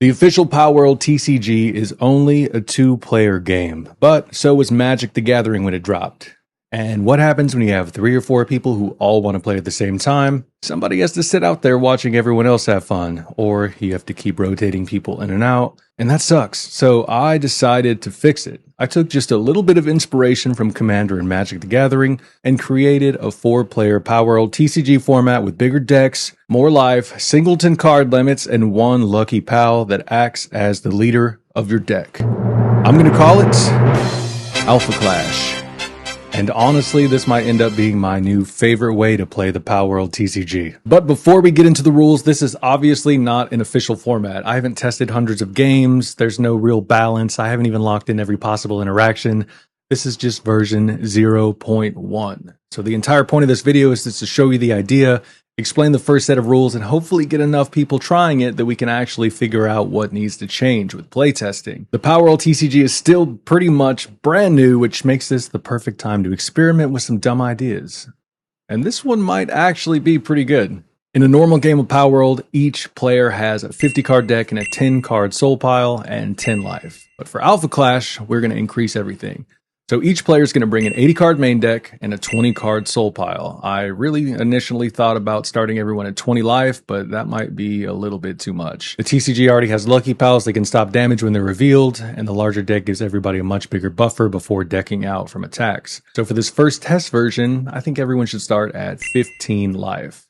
The official Palworld TCG is only a 2-player game, but so was Magic the Gathering when it dropped. And what happens when you have 3 or 4 people who all want to play at the same time? Somebody has to sit out there watching everyone else have fun, or you have to keep rotating people in and out, and that sucks. So I decided to fix it. I took just a little bit of inspiration from Commander and Magic the Gathering and created a 4-player Palworld TCG format with bigger decks, more life, singleton card limits, and one lucky pal that acts as the leader of your deck. I'm going to call it Alpha Clash. And honestly, this might end up being my new favorite way to play the Palworld TCG. But before we get into the rules, this is obviously not an official format. I haven't tested hundreds of games. There's no real balance. I haven't even locked in every possible interaction. This is just version 0.1. So the entire point of this video is just to show you the idea, explain the first set of rules, and hopefully get enough people trying it that we can actually figure out what needs to change with playtesting. The Palworld TCG is still pretty much brand new, which makes this the perfect time to experiment with some dumb ideas. And this one might actually be pretty good. In a normal game of Palworld, each player has a 50-card deck and a 10-card soul pile and 10 life. But for Alpha Clash, we're going to increase everything. So each player is going to bring an 80-card main deck and a 20-card soul pile. I really initially thought about starting everyone at 20 life, but that might be a little bit too much. The TCG already has lucky pals that can stop damage when they're revealed, and the larger deck gives everybody a much bigger buffer before decking out from attacks. So for this first test version, I think everyone should start at 15 life.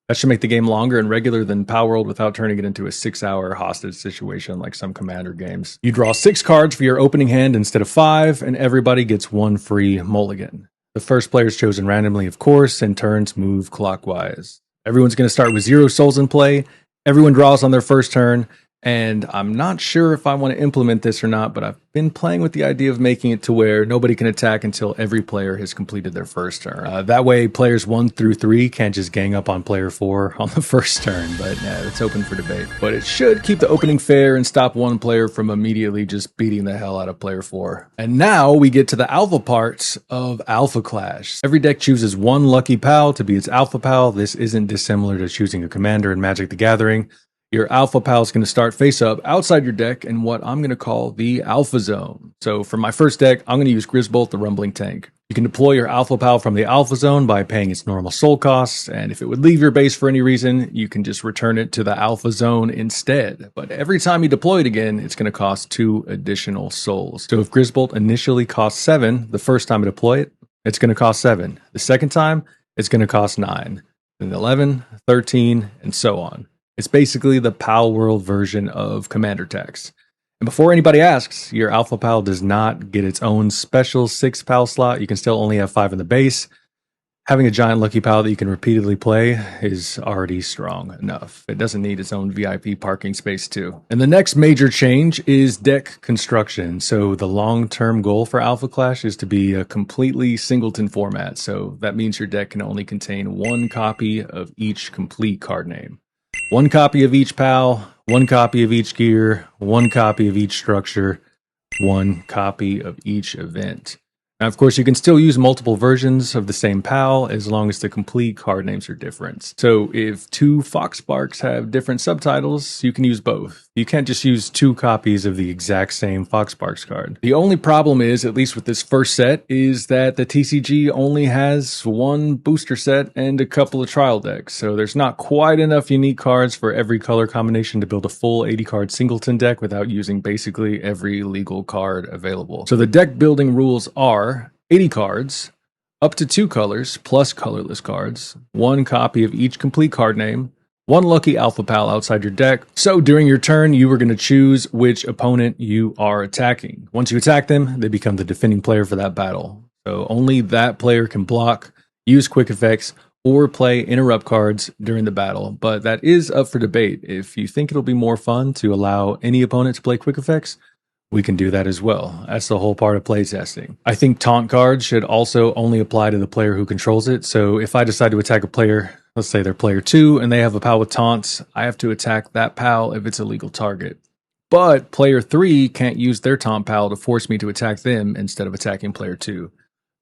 That should make the game longer and regular than Palworld without turning it into a 6-hour hostage situation like some Commander games. You draw 6 cards for your opening hand instead of 5, and everybody gets 1 free mulligan. The first player is chosen randomly, of course, and turns move clockwise. Everyone's going to start with 0 souls in play. Everyone draws on their first turn, and I'm not sure if I want to implement this or not, but I've been playing with the idea of making it to where nobody can attack until every player has completed their first turn. That way, players 1 through 3 can't just gang up on player 4 on the first turn, but it's open for debate. But it should keep the opening fair and stop one player from immediately just beating the hell out of player 4. And now we get to the alpha parts of Alpha Clash. Every deck chooses 1 lucky pal to be its alpha pal. This isn't dissimilar to choosing a commander in Magic the Gathering. Your alpha pal is going to start face up outside your deck in what I'm going to call the alpha zone. So for my first deck, I'm going to use Grisbolt, the Rumbling Tank. You can deploy your alpha pal from the alpha zone by paying its normal soul costs, and if it would leave your base for any reason, you can just return it to the alpha zone instead. But every time you deploy it again, it's going to cost 2 additional souls. So if Grisbolt initially costs 7, the first time I deploy it, it's going to cost 7. The second time, it's going to cost 9. Then 11, 13, and so on. It's basically the Palworld version of Commander Tax. And before anybody asks, your Alpha Pal does not get its own special 6 pal slot. You can still only have 5 in the base. Having a giant lucky pal that you can repeatedly play is already strong enough. It doesn't need its own VIP parking space too. And the next major change is deck construction. So the long-term goal for Alpha Clash is to be a completely singleton format. So that means your deck can only contain 1 copy of each complete card name. 1 copy of each pal, 1 copy of each gear, 1 copy of each structure, 1 copy of each event. Now, of course, you can still use multiple versions of the same pal as long as the complete card names are different. So if 2 Foxbarks have different subtitles, you can use both. You can't just use 2 copies of the exact same Foxbarks card. The only problem is, at least with this first set, is that the TCG only has 1 booster set and a couple of trial decks. So there's not quite enough unique cards for every color combination to build a full 80-card singleton deck without using basically every legal card available. So the deck building rules are 80 cards, up to 2 colors, plus colorless cards, 1 copy of each complete card name, 1 lucky alpha pal outside your deck. So during your turn, you are going to choose which opponent you are attacking. Once you attack them, they become the defending player for that battle. So only that player can block, use quick effects, or play interrupt cards during the battle. But that is up for debate. If you think it'll be more fun to allow any opponent to play quick effects, we can do that as well. That's the whole part of playtesting. I think taunt cards should also only apply to the player who controls it. So if I decide to attack a player, let's say they're player 2 and they have a pal with taunts, I have to attack that pal if it's a legal target. But player 3 can't use their taunt pal to force me to attack them instead of attacking player 2.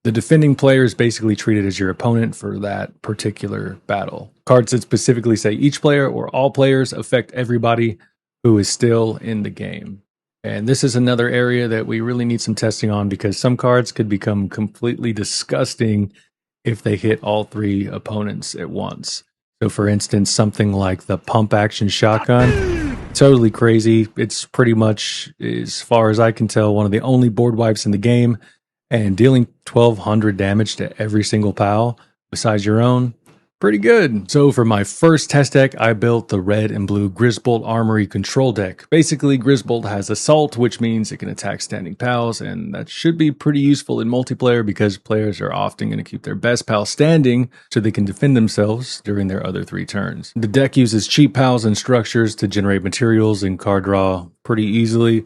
The defending player is basically treated as your opponent for that particular battle. Cards that specifically say each player or all players affect everybody who is still in the game. And this is another area that we really need some testing on because some cards could become completely disgusting if they hit all three opponents at once. So for instance, something like the pump action shotgun, totally crazy. It's pretty much, as far as I can tell, one of the only board wipes in the game, and dealing 1200 damage to every single pal besides your own, pretty good. So for my first test deck, I built the red and blue Grisbolt Armory control deck. Basically, Grisbolt has Assault, which means it can attack standing pals, and that should be pretty useful in multiplayer because players are often going to keep their best pal standing so they can defend themselves during their other 3 turns. The deck uses cheap pals and structures to generate materials and card draw pretty easily.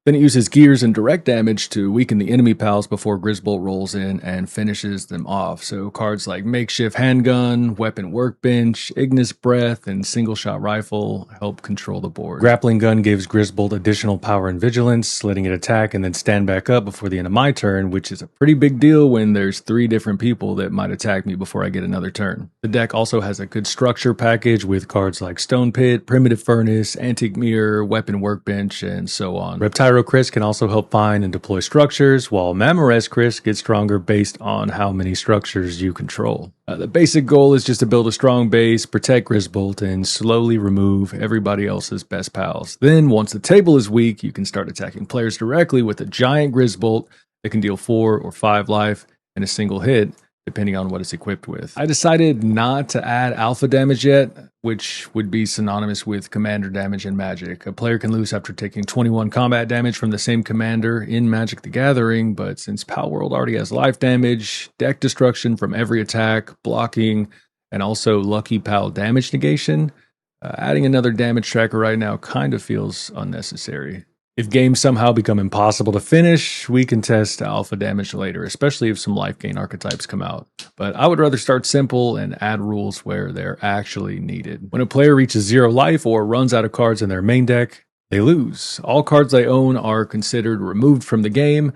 Then it uses gears and direct damage to weaken the enemy pals before Grisbolt rolls in and finishes them off. So cards like Makeshift Handgun, Weapon Workbench, Ignis Breath, and Single Shot Rifle help control the board. Grappling Gun gives Grisbolt additional power and vigilance, letting it attack and then stand back up before the end of my turn, which is a pretty big deal when there's 3 different people that might attack me before I get another turn. The deck also has a good structure package with cards like Stone Pit, Primitive Furnace, Antique Mirror, Weapon Workbench, and so on. Reptile Chris can also help find and deploy structures, while Mamorez Chris gets stronger based on how many structures you control. The basic goal is just to build a strong base, protect Grisbolt, and slowly remove everybody else's best pals. Then, once the table is weak, you can start attacking players directly with a giant Grisbolt that can deal 4 or 5 life in a single hit, depending on what it's equipped with. I decided not to add alpha damage yet, which would be synonymous with commander damage in Magic. A player can lose after taking 21 combat damage from the same commander in Magic the Gathering, but since Palworld already has life damage, deck destruction from every attack, blocking, and also lucky pal damage negation, adding another damage tracker right now kind of feels unnecessary. If games somehow become impossible to finish, we can test alpha damage later, especially if some life gain archetypes come out. But I would rather start simple and add rules where they're actually needed. When a player reaches 0 life or runs out of cards in their main deck, they lose. All cards they own are considered removed from the game,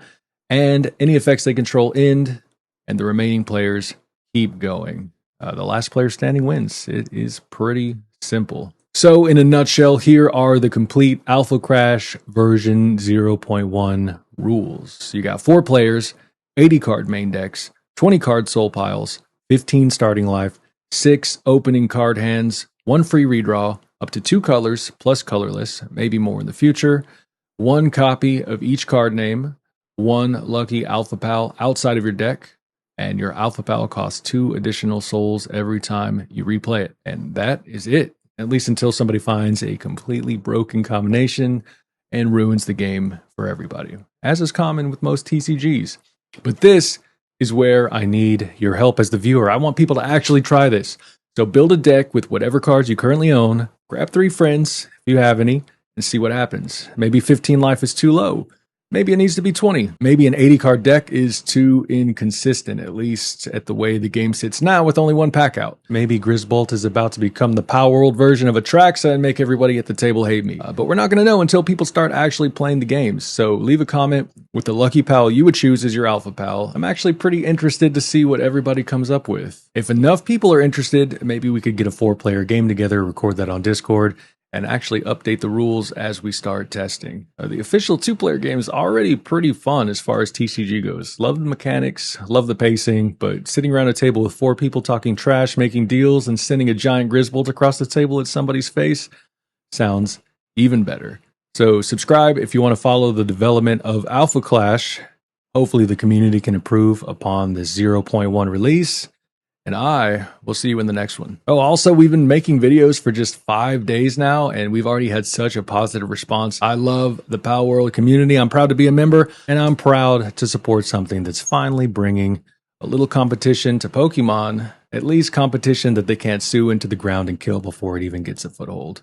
and any effects they control end, and the remaining players keep going. The last player standing wins. It is pretty simple. So in a nutshell, here are the complete Alpha Crash version 0.1 rules. You got 4 players, 80 card main decks, 20 card soul piles, 15 starting life, 6 opening card hands, 1 free redraw, up to 2 colors plus colorless, maybe more in the future, 1 copy of each card name, 1 lucky Alpha Pal outside of your deck, and your Alpha Pal costs 2 additional souls every time you replay it. And that is it. At least until somebody finds a completely broken combination and ruins the game for everybody, as is common with most TCGs. But this is where I need your help as the viewer. I want people to actually try this. So build a deck with whatever cards you currently own, grab 3 friends, if you have any, and see what happens. Maybe 15 life is too low. Maybe it needs to be 20. Maybe an 80 card deck is too inconsistent, at least at the way the game sits now with only 1 pack out. Maybe Grisbolt is about to become the Palworld version of Atraxa and make everybody at the table hate me. But we're not going to know until people start actually playing the games. So leave a comment with the lucky pal you would choose as your Alpha Pal. I'm actually pretty interested to see what everybody comes up with. If enough people are interested, maybe we could get a 4-player game together, record that on Discord, and actually update the rules as we start testing. The official 2-player game is already pretty fun as far as TCG goes. Love the mechanics, love the pacing, but sitting around a table with 4 people talking trash, making deals, and sending a giant Grisbolt across the table at somebody's face sounds even better. So subscribe if you want to follow the development of Alpha Clash. Hopefully the community can improve upon the 0.1 release. And I will see you in the next one. Oh, also, we've been making videos for just 5 days now, and we've already had such a positive response. I love the Palworld community. I'm proud to be a member, and I'm proud to support something that's finally bringing a little competition to Pokemon, at least competition that they can't sue into the ground and kill before it even gets a foothold.